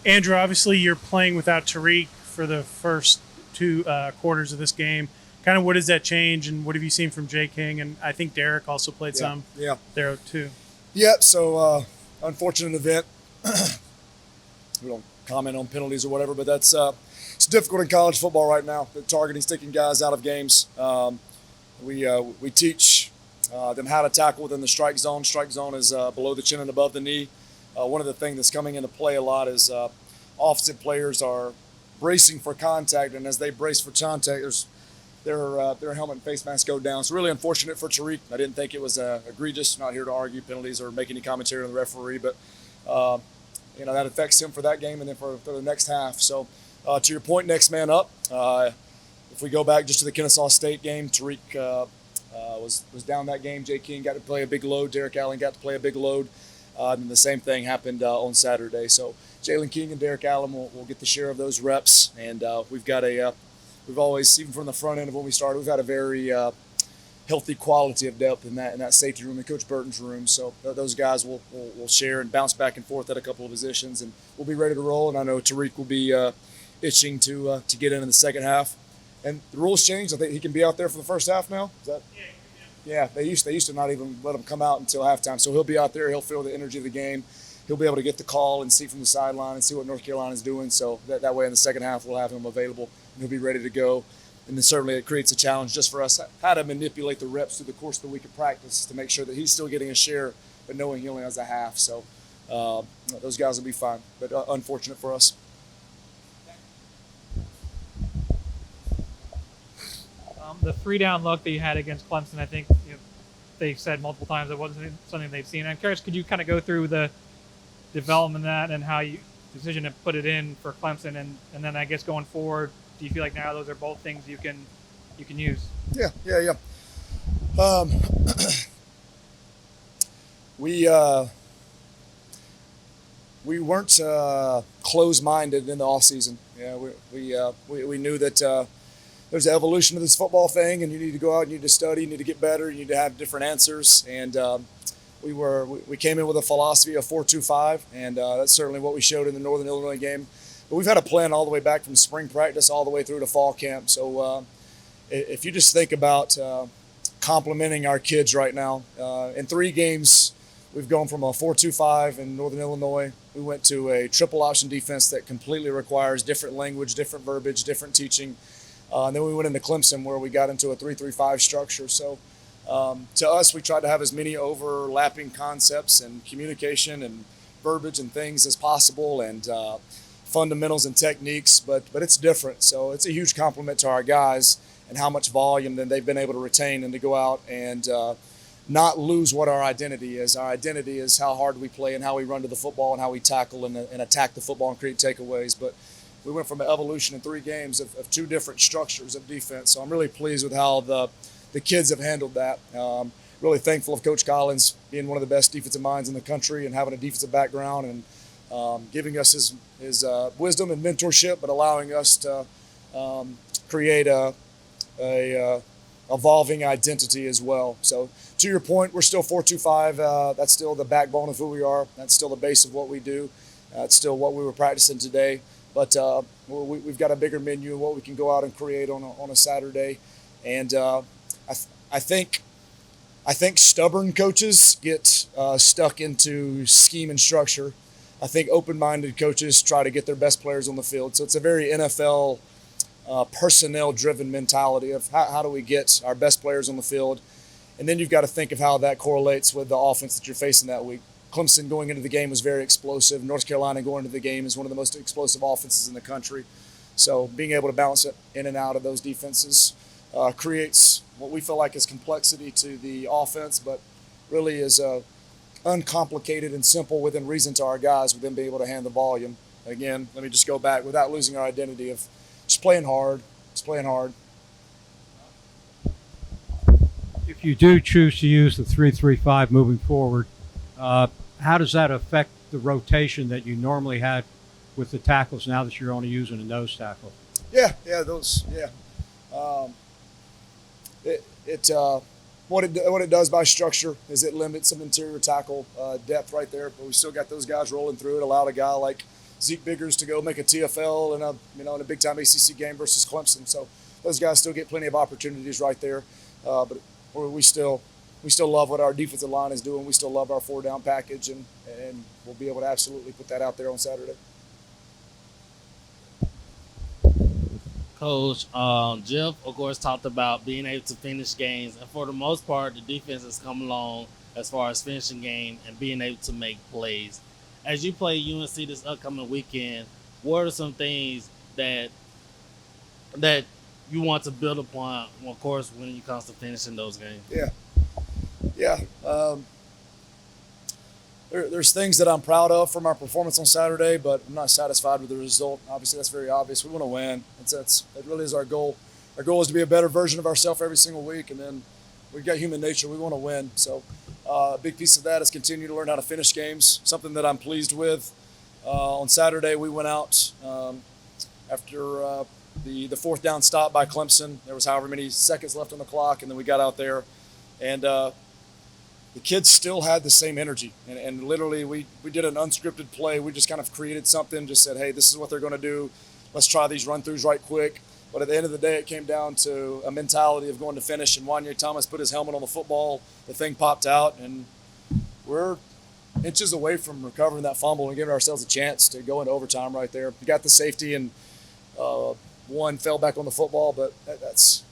Andrew, obviously you're playing without Tariq for the first two quarters of this game. Kind of what does that change, and what have you seen from Jay King? And I think Derek also played Yeah, some yeah, there too. yeah. So unfortunate event. We don't comment on penalties or whatever, but that's it's difficult in college football right now. The targeting, sticking guys out of games. We teach them how to tackle within the strike zone. Strike zone is below the chin and above the knee. One of the things that's coming into play a lot is offensive players are bracing for contact, and as they brace for contact, their helmet and face mask go down. It's really unfortunate for Tariq. I didn't think it was egregious. Not here to argue penalties or make any commentary on the referee, but that affects him for that game and then for the next half. So to your point, next man up. If we go back just to the Kennesaw State game, Tariq was down that game. Jay King got to play a big load. Derek Allen got to play a big load. And the same thing happened on Saturday. So Jalen King and Derek Allen will get the share of those reps. And we've always, even from the front end of when we started, we've had a very healthy quality of depth in that safety room and Coach Burton's room. So those guys will share and bounce back and forth at a couple of positions, and we'll be ready to roll. And I know Tariq will be itching to get in the second half. And the rules changed. I think he can be out there for the first half now. Is that? Yeah, they used to not even let him come out until halftime. So he'll be out there. He'll feel the energy of the game. He'll be able to get the call and see from the sideline and see what North Carolina is doing. So that way in the second half we'll have him available and he'll be ready to go. And then certainly it creates a challenge just for us how to manipulate the reps through the course of the week of practice to make sure that he's still getting a share, but knowing he only has a half. So those guys will be fine, but unfortunate for us. The 3-down look that you had against Clemson, I think they said multiple times it wasn't something they've seen. I'm curious, could you kind of go through the development of that and how you decision to put it in for Clemson, and then I guess going forward, do you feel like now those are both things you can use? Yeah. We weren't closed-minded in the offseason. Yeah, we knew that there's an evolution of this football thing, and you need to go out, you need to study, you need to get better, you need to have different answers. And we came in with a philosophy of 4-2-5, and that's certainly what we showed in the Northern Illinois game. But we've had a plan all the way back from spring practice all the way through to fall camp. So if you just think about complimenting our kids right now, in 3 games, we've gone from a 4-2-5 in Northern Illinois. We went to a triple option defense that completely requires different language, different verbiage, different teaching. And then we went into Clemson where we got into a 3-3-5 structure. So to us, we tried to have as many overlapping concepts and communication and verbiage and things as possible, and fundamentals and techniques, but it's different. So it's a huge compliment to our guys and how much volume then they've been able to retain and to go out and not lose what our identity is. Our identity is how hard we play and how we run to the football and how we tackle and attack the football and create takeaways. But we went from an evolution in 3 games of 2 different structures of defense. So I'm really pleased with how the kids have handled that. Really thankful of Coach Collins being one of the best defensive minds in the country and having a defensive background and giving us his wisdom and mentorship, but allowing us to create a evolving identity as well. So to your point, we're still 4-2-5. That's still the backbone of who we are. That's still the base of what we do. It's still what we were practicing today. But we've got a bigger menu of what we can go out and create on a Saturday. And I think stubborn coaches get stuck into scheme and structure. I think open-minded coaches try to get their best players on the field. So it's a very NFL personnel-driven mentality of how do we get our best players on the field. And then you've got to think of how that correlates with the offense that you're facing that week. Clemson going into the game was very explosive. North Carolina going into the game is one of the most explosive offenses in the country. So being able to balance it in and out of those defenses creates what we feel like is complexity to the offense, but really is uncomplicated and simple within reason to our guys with them being able to handle the volume. Again, let me just go back without losing our identity of just playing hard. If you do choose to use the 3-3-5 moving forward, how does that affect the rotation that you normally had with the tackles now that you're only using a nose tackle? What it does by structure is it limits some interior tackle depth right there, but we still got those guys rolling through it. Allowed a guy like Zeke Biggers to go make a TFL in a big time ACC game versus Clemson. So those guys still get plenty of opportunities right there. But we still love what our defensive line is doing. We still love our 4-down package, and we'll be able to absolutely put that out there on Saturday. Coach, Jeff, of course, talked about being able to finish games, and for the most part, the defense has come along as far as finishing game and being able to make plays. As you play UNC this upcoming weekend, what are some things that you want to build upon, of course, when it comes to finishing those games? Yeah. There's things that I'm proud of from our performance on Saturday, but I'm not satisfied with the result. Obviously, that's very obvious. We want to win. That really is our goal. Our goal is to be a better version of ourselves every single week, and then we've got human nature. We want to win. So a big piece of that is continue to learn how to finish games, something that I'm pleased with. On Saturday, we went out after the 4th down stop by Clemson. There was however many seconds left on the clock, and then we got out there, and the kids still had the same energy. And literally, we did an unscripted play. We just kind of created something, just said, hey, this is what they're going to do. Let's try these run-throughs right quick. But at the end of the day, it came down to a mentality of going to finish, and Wanye Thomas put his helmet on the football. The thing popped out, and we're inches away from recovering that fumble and giving ourselves a chance to go into overtime right there. We got the safety, and one fell back on the football, but that's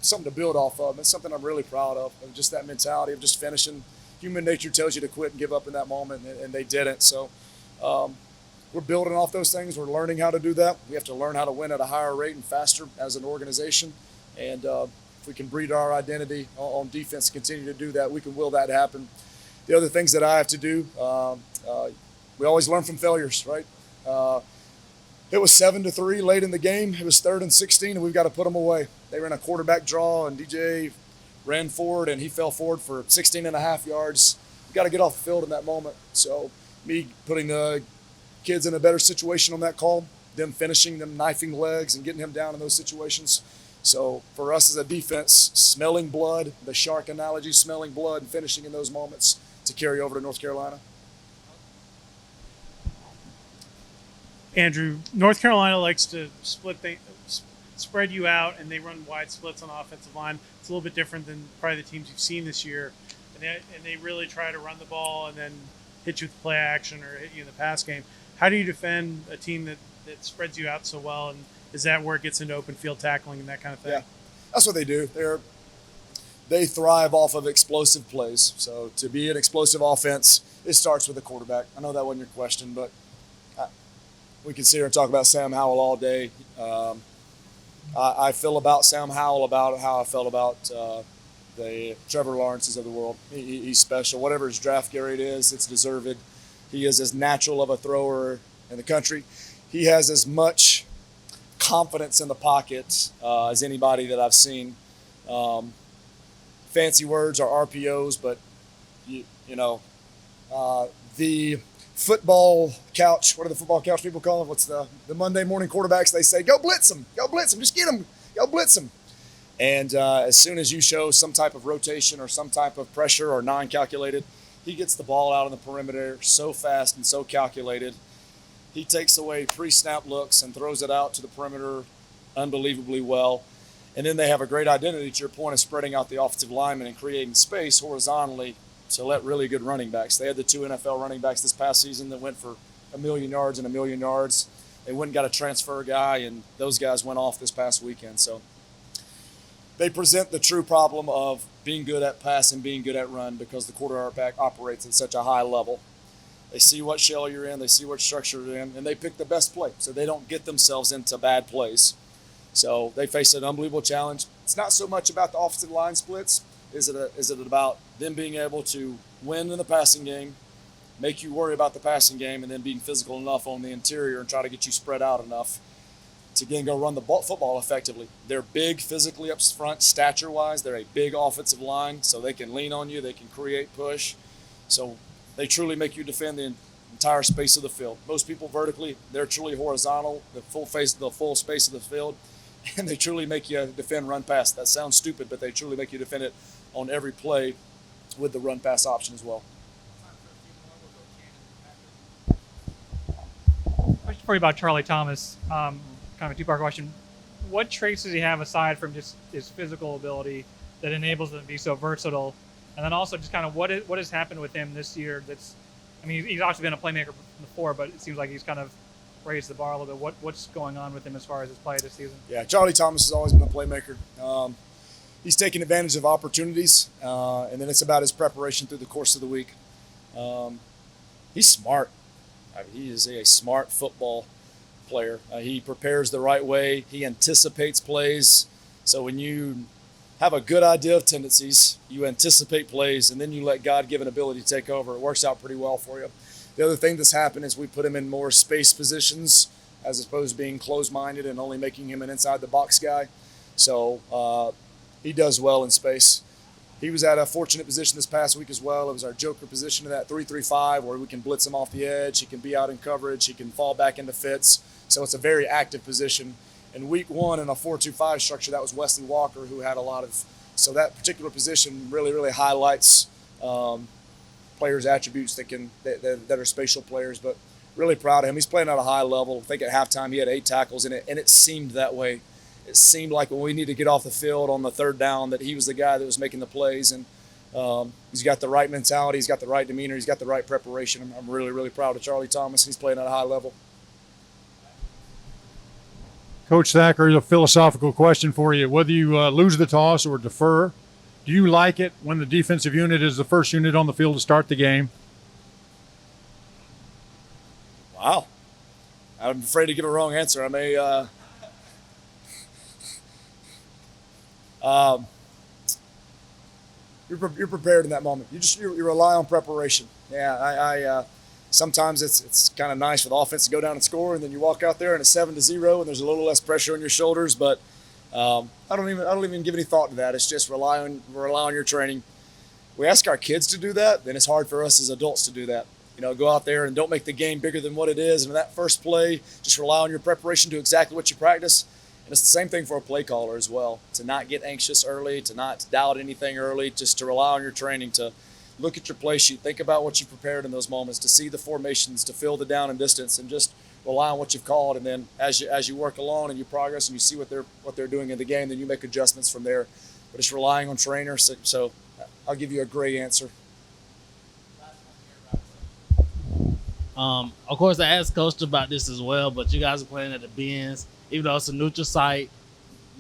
something to build off of. It's something I'm really proud of just that mentality of just finishing. Human nature tells you to quit and give up in that moment, and they didn't. So we're building off those things. We're learning how to do that. We have to learn how to win at a higher rate and faster as an organization. And if we can breed our identity on defense and continue to do that, we can will that happen. The other things that I have to do, we always learn from failures, right? It was 7-3 late in the game. It was 3rd and 16, and we've got to put them away. They ran a quarterback draw, and DJ ran forward, and he fell forward for 16 and a half yards. We've got to get off the field in that moment. So me putting the kids in a better situation on that call, them finishing, them knifing legs and getting him down in those situations. So for us as a defense, smelling blood, the shark analogy, smelling blood and finishing in those moments to carry over to North Carolina. Andrew, North Carolina likes to spread you out, and they run wide splits on the offensive line. It's a little bit different than probably the teams you've seen this year. And they really try to run the ball and then hit you with play action or hit you in the pass game. How do you defend a team that spreads you out so well, and is that where it gets into open field tackling and that kind of thing? Yeah, that's what they do. They thrive off of explosive plays. So to be an explosive offense, it starts with the quarterback. I know that wasn't your question, but we can sit here and talk about Sam Howell all day. I feel about Sam Howell about how I felt about the Trevor Lawrences of the world. He's special. Whatever his draft grade is, it's deserved. He is as natural of a thrower in the country. He has as much confidence in the pocket as anybody that I've seen. Fancy words are RPOs, but the football couch, what do the football couch people call them? What's the Monday morning quarterbacks? They say, go blitz them, just get them, go blitz them. And as soon as you show some type of rotation or some type of pressure or non-calculated, he gets the ball out on the perimeter so fast and so calculated. He takes away pre-snap looks and throws it out to the perimeter unbelievably well. And then they have a great identity, to your point, of spreading out the offensive linemen and creating space horizontally to let really good running backs. They had the 2 NFL running backs this past season that went for 1 million yards and 1 million yards. They went and got a transfer guy, and those guys went off this past weekend. So they present the true problem of being good at pass and being good at run because the quarterback operates at such a high level. They see what shell you're in, they see what structure you're in, and they pick the best play so they don't get themselves into bad plays. So they face an unbelievable challenge. It's not so much about the offensive line splits. Is it about them being able to win in the passing game, make you worry about the passing game, and then being physical enough on the interior and try to get you spread out enough to again go run the football effectively. They're big physically up front, stature-wise. They're a big offensive line, so they can lean on you. They can create push. So they truly make you defend the entire space of the field. Most people vertically, they're truly horizontal, the full space of the field, and they truly make you defend run pass. That sounds stupid, but they truly make you defend it on every play with the run pass option as well. question for you about Charlie Thomas. Kind of a two-part question. What traits does he have aside from just his physical ability that enables him to be so versatile? And then also just kind of what has happened with him this year that's, I mean, he's obviously been a playmaker before, but it seems like he's kind of raised the bar a little bit. What's going on with him as far as his play this season? Yeah, Charlie Thomas has always been a playmaker. He's taken advantage of opportunities, and then it's about his preparation through the course of the week. He's smart. I mean, he is a smart football player. He prepares the right way. He anticipates plays. So when you have a good idea of tendencies, you anticipate plays, and then you let God-given ability take over. It works out pretty well for you. The other thing that's happened is we put him in more space positions as opposed to being closed-minded and only making him an inside-the-box guy. So he does well in space. He was at a fortunate position this past week as well. It was our joker position in that 3-3-5 where we can blitz him off the edge. He can be out in coverage. He can fall back into fits. So it's a very active position. In week 1 in a 4-2-5 structure, that was Wesley Walker who had a lot of – so that particular position really, really highlights players' attributes that are spatial players. But really proud of him. He's playing at a high level. I think at halftime he had 8 tackles in it, and it seemed that way. It seemed like when we needed to get off the field on the third down that he was the guy that was making the plays. And he's got the right mentality. He's got the right demeanor. He's got the right preparation. I'm really, really proud of Charlie Thomas. He's playing at a high level. Coach Thacker, a philosophical question for you. Whether you lose the toss or defer, do you like it when the defensive unit is the first unit on the field to start the game? Wow. I'm afraid to give a wrong answer. I may you're prepared in that moment. You rely on preparation. Yeah, I sometimes it's kind of nice for the offense to go down and score, and then you walk out there and it's 7-0, and there's a little less pressure on your shoulders. But I don't even give any thought to that. It's just rely on your training. We ask our kids to do that, then it's hard for us as adults to do that. You know, go out there and don't make the game bigger than what it is. And in that first play, just rely on your preparation, do exactly what you practice. And it's the same thing for a play caller as well, to not get anxious early, to not doubt anything early, just to rely on your training, to look at your play sheet, think about what you prepared in those moments, to see the formations, to feel the down and distance, and just rely on what you've called. And then as you work along and you progress and you see what they're doing in the game, then you make adjustments from there. But it's relying on trainers. So I'll give you a great answer. Of course, I asked Coach about this as well, but you guys are playing at the Benz. Even though it's a neutral site,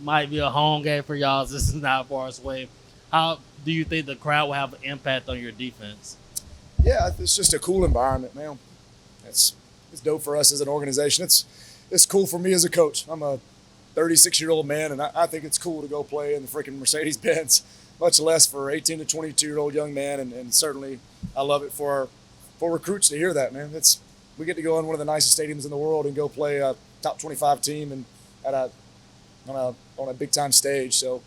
might be a home game for y'all. This is not far away. How do you think the crowd will have an impact on your defense? Yeah, it's just a cool environment, man. It's dope for us as an organization. It's cool for me as a coach. I'm a 36-year-old man, and I think it's cool to go play in the freaking Mercedes-Benz, much less for 18 to 22-year-old young man. And certainly I love it for recruits to hear that, man. We get to go in one of the nicest stadiums in the world and go play a top 25 team and on a big time stage. So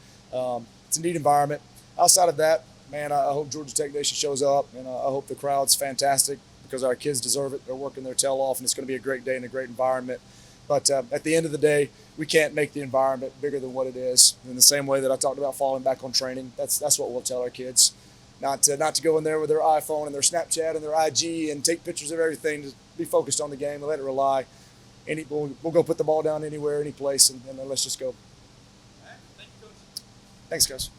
it's a neat environment. Outside of that, man, I hope Georgia Tech Nation shows up, and I hope the crowd's fantastic because our kids deserve it. They're working their tail off, and it's going to be a great day and a great environment. But at the end of the day, we can't make the environment bigger than what it is. In the same way that I talked about falling back on training, that's what we'll tell our kids. Not to go in there with their iPhone and their Snapchat and their IG and take pictures of everything. To be focused on the game and let it rely. We'll go put the ball down anywhere, any place, and let's just go. Thanks, guys.